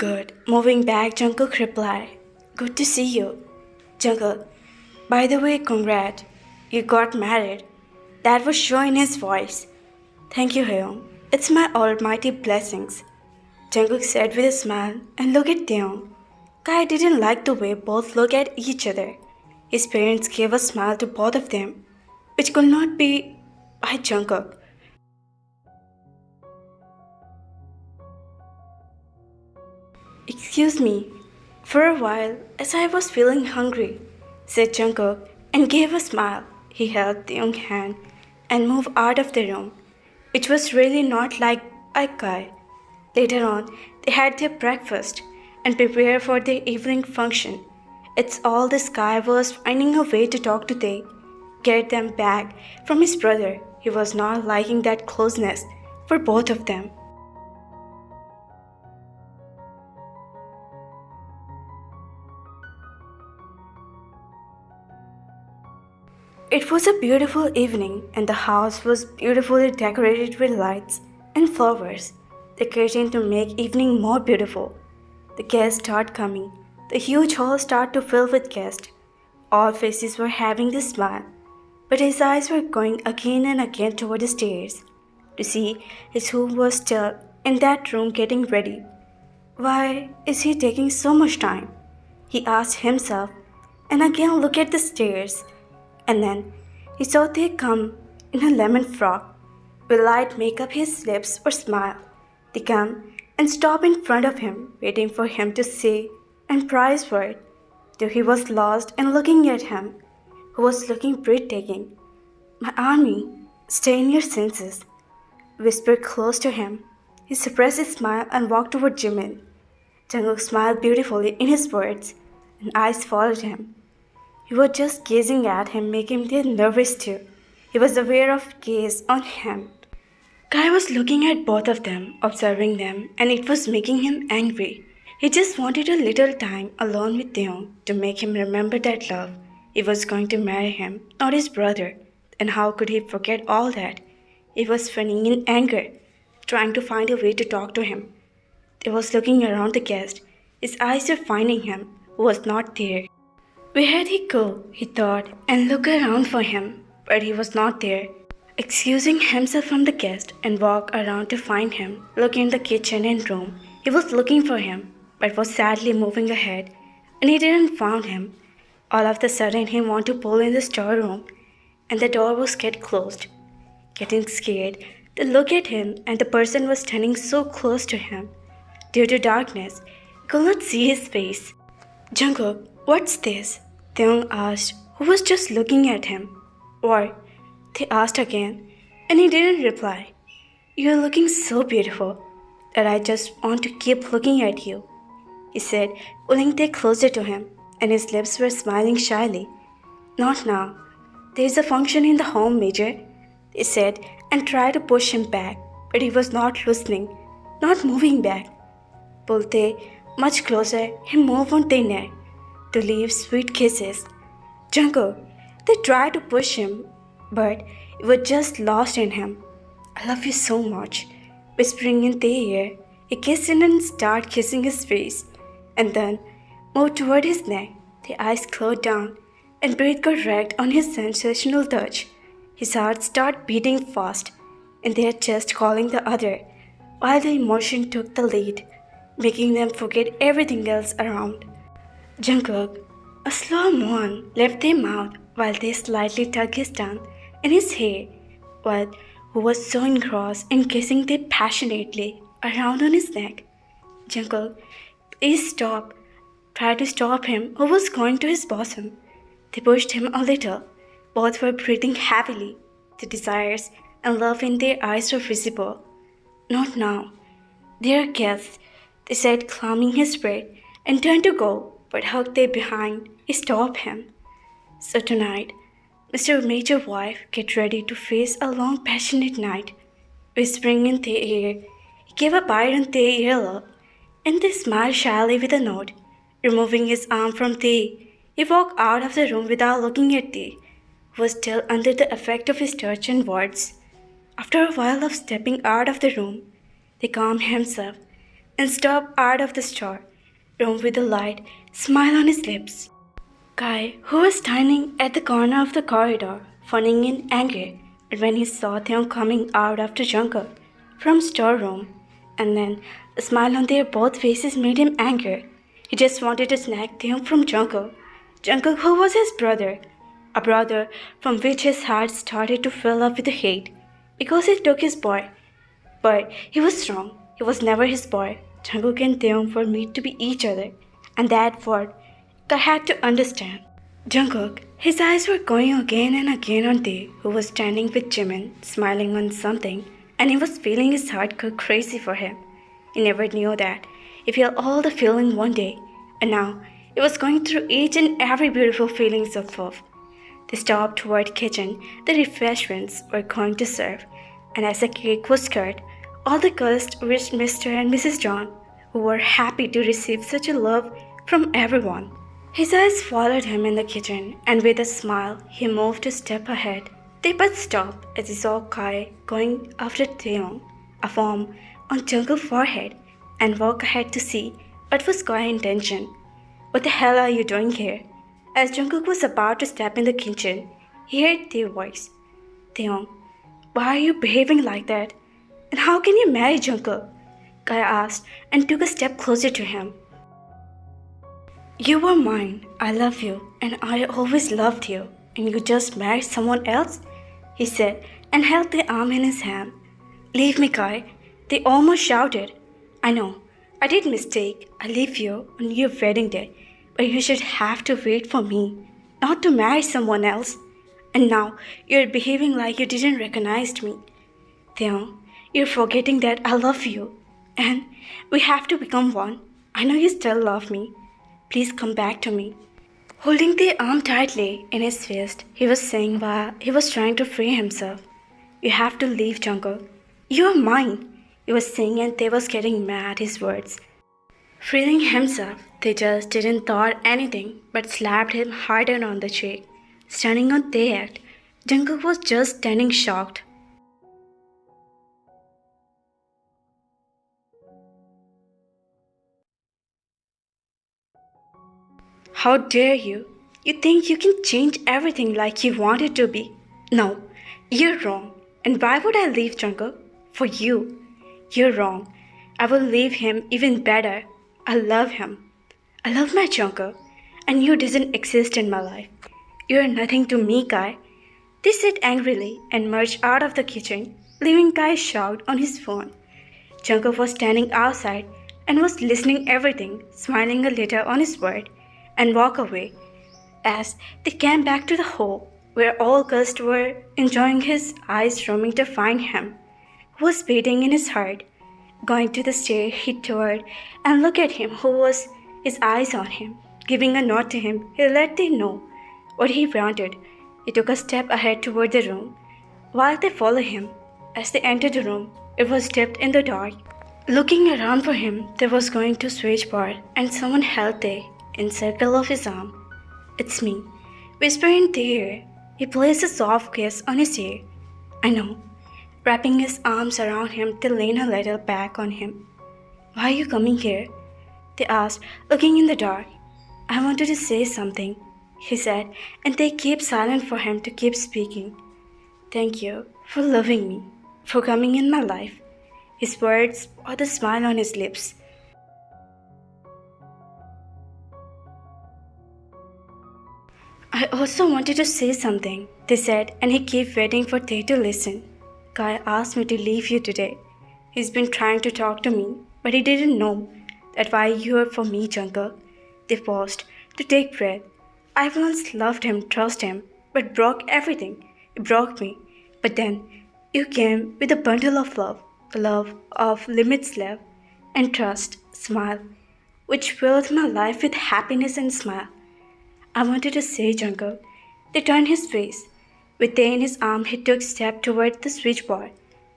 good. Moving back, Jungkook replied. Good to see you. Jungkook, by the way, congrats. You got married. That was show in his voice. Thank you, Hyung. It's my almighty blessings. Jungkook said with a smile and looked at Taeyong. Kai didn't like the way both looked at each other. His parents gave a smile to both of them, which could not be by Jungkook. Excuse me. For a while, as I was feeling hungry, said Jungkook and gave a smile. He held Taeyong's hand and moved out of the room, which was really not like Kai. Later on, they had their breakfast and prepared for the evening function. It's all this guy was finding a way to talk to Tae, get them back from his brother. He was not liking that closeness for both of them. It was a beautiful evening and the house was beautifully decorated with lights and flowers, decorating to make evening more beautiful. The guests start coming. The huge hall started to fill with guests. All faces were having this smile, but his eyes were going again and again toward the stairs to see who was still in that room getting ready. Why is he taking so much time? He asked himself and again looked at the stairs. And then he saw they come in a lemon frock with light makeup his lips or smile. They come and stop in front of him, waiting for him to say and prize word. Though he was lost and looking at him, who was looking breathtaking. My army, stay in your senses. Whispered close to him. He suppressed his smile and walked toward Jimin. Jungkook smiled beautifully in his words, and eyes followed him. He was just gazing at him, making him nervous too. He was aware of gaze on him. Kai was looking at both of them, observing them, and it was making him angry. He just wanted a little time alone with Taeyong to make him remember that love. He was going to marry him, not his brother. And how could he forget all that? He was frenziing in anger, trying to find a way to talk to him. He was looking around the guest. His eyes were finding him, who was not there. Where'd he go, he thought, and looked around for him, but he was not there. Excusing himself from the guest and walked around to find him, looking in the kitchen and room. He was looking for him, but was sadly moving ahead, and he didn't find him. All of a sudden, he wanted to pull in the storeroom, and the door was get closed. Getting scared, to look at him, and the person was standing so close to him. Due to darkness, he could not see his face. Jungkook, what's this? Taeyong asked, who was just looking at him. What? They asked again, and he didn't reply. You're looking so beautiful that I just want to keep looking at you, he said, pulling Tae closer to him, and his lips were smiling shyly. Not now. There's a function in the home, Major, he said, and tried to push him back, but he was not listening, not moving back. Pulled Tae much closer, he moved on Tae's neck to leave sweet kisses. Jungkook, they tried to push him, but it was just lost in him. I love you so much. Whispering in Tae's ear, he kissed him and started kissing his face, and then moved toward his neck. The eyes closed down, and breath got wrecked on his sensational touch. His heart started beating fast, and their chest calling the other, while the emotion took the lead, making them forget everything else around. Jungkook, a slow moan left their mouth while they slightly tugged his tongue in his hair, but who was so engrossed in kissing them passionately around on his neck. Jungkook, please stop. Tried to stop him, who was going to his bosom. They pushed him a little. Both were breathing heavily. The desires and love in their eyes were visible. Not now. Dear guests, they said, calming his breath, and turned to go, but hugged Tae behind. He stopped him. So tonight, Mr. Major Wife, get ready to face a long, passionate night. Whispering in Tae's ear, he gave a bite on Tae's earlobe, and they smiled shyly with a nod. Removing his arm from Tae, he walked out of the room without looking at Tae, who was still under the effect of his touch and words. After a while of stepping out of the room, they calmed himself and step out of the store room with a light smile on his lips. Kai, who was standing at the corner of the corridor, frowning in anger when he saw them coming out after Jungkook from storeroom, and then a smile on their both faces made him angry. He just wanted to snag them from Jungkook. Jungkook, who was his brother, a brother from which his heart started to fill up with hate because he took his boy. But he was wrong. He was never his boy. Jungkook and Taeyong were made to be each other, and that what I had to understand. Jungkook, his eyes were going again and again on Tae, who was standing with Jimin, smiling on something, and he was feeling his heart go crazy for him. He never knew that. He felt all the feeling one day, and now he was going through each and every beautiful feelings of love. They stopped toward kitchen. The refreshments were going to serve, and as the cake was cut, all the guests wished Mr. and Mrs. John, who were happy to receive such a love from everyone. His eyes followed him in the kitchen, and with a smile, he moved a step ahead. They but stopped as he saw Kai going after Taeyong, a form on Jungkook's forehead, and walk ahead to see what was Kai's intention. What the hell are you doing here? As Jungkook was about to step in the kitchen, he heard Tae's voice. Taeyong, why are you behaving like that? And how can you marry Jungkook? Kai asked and took a step closer to him. You were mine, I love you, and I always loved you, and you just married someone else? He said and held the arm in his hand. Leave me, Kai. They almost shouted. I know, I did mistake. I leave you on your wedding day, but you should have to wait for me, not to marry someone else. And now you're behaving like you didn't recognize me. Taeyong, you're forgetting that I love you, and we have to become one. I know you still love me. Please come back to me. Holding the arm tightly in his fist, he was saying while he was trying to free himself. You have to leave, Jungkook. You are mine, he was saying, and Tae was getting mad at his words. Freeing himself, Tae just didn't thought anything but slapped him harder on the cheek. Standing on Tae act, Jungkook was just standing shocked. How dare you? You think you can change everything like you want it to be? No, you're wrong. And why would I leave Jungkook? For you. You're wrong. I will leave him even better. I love him. I love my Jungkook. And you doesn't exist in my life. You're nothing to me, Kai. They said angrily and marched out of the kitchen, leaving Kai shout on his phone. Jungkook was standing outside and was listening everything, smiling a little on his word, and walk away. As they came back to the hall, where all guests were enjoying his eyes roaming to find him, who was beating in his heart. Going to the stair, he turned and looked at him, who was his eyes on him. Giving a nod to him, he let them know what he wanted. He took a step ahead toward the room, while they followed him. As they entered the room, it was dipped in the dark. Looking around for him, they was going to switchboard, and someone held Tae in circle of his arm. It's me, whispering in Tae's ear. He placed a soft kiss on his ear. I know, wrapping his arms around him to lean a little back on him. Why are you coming here? They asked, looking in the dark. I wanted to say something, he said, and they kept silent for him to keep speaking. Thank you for loving me, for coming in my life. His words brought a smile on his lips. I also wanted to say something, they said, and he kept waiting for Tae to listen. Kai asked me to leave you today. He's been trying to talk to me, but he didn't know that why you are for me, Jungkook. They paused to take breath. I once loved him, trust him, but broke everything. It broke me. But then you came with a bundle of love, the love of limitless love and trust, smile, which filled my life with happiness and smile. I wanted to say, Jungkook. They turned his face. With Tae in his arm, he took a step toward the switchboard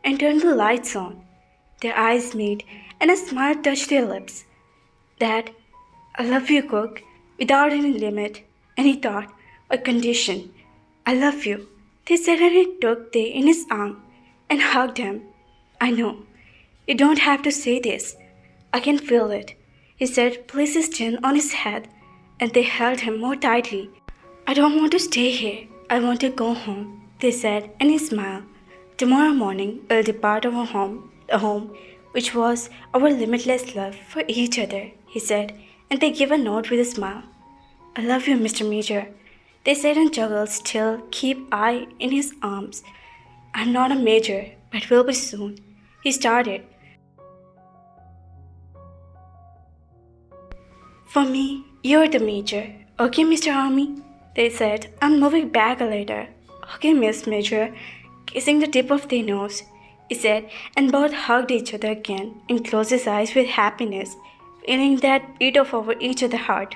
and turned the lights on. Their eyes met, and a smile touched their lips. That, I love you, Cook, without any limit, any thought or condition. I love you. They said, and he took Tae in his arm and hugged him. I know, you don't have to say this, I can feel it. He said, placed his chin on his head, and they held him more tightly. I don't want to stay here. I want to go home, they said, and he smiled. Tomorrow morning, we'll depart our home, the home which was our limitless love for each other, he said, and they gave a nod with a smile. I love you, Mr. Major, they said, and juggled still, keep I in his arms. I'm not a major, but will be soon. He started. For me, you're the major. Okay, Mr. Army? They said, I'm moving back later. Okay, Miss Major, kissing the tip of their nose, he said, and both hugged each other again and closed his eyes with happiness, feeling that beat of over each other's heart.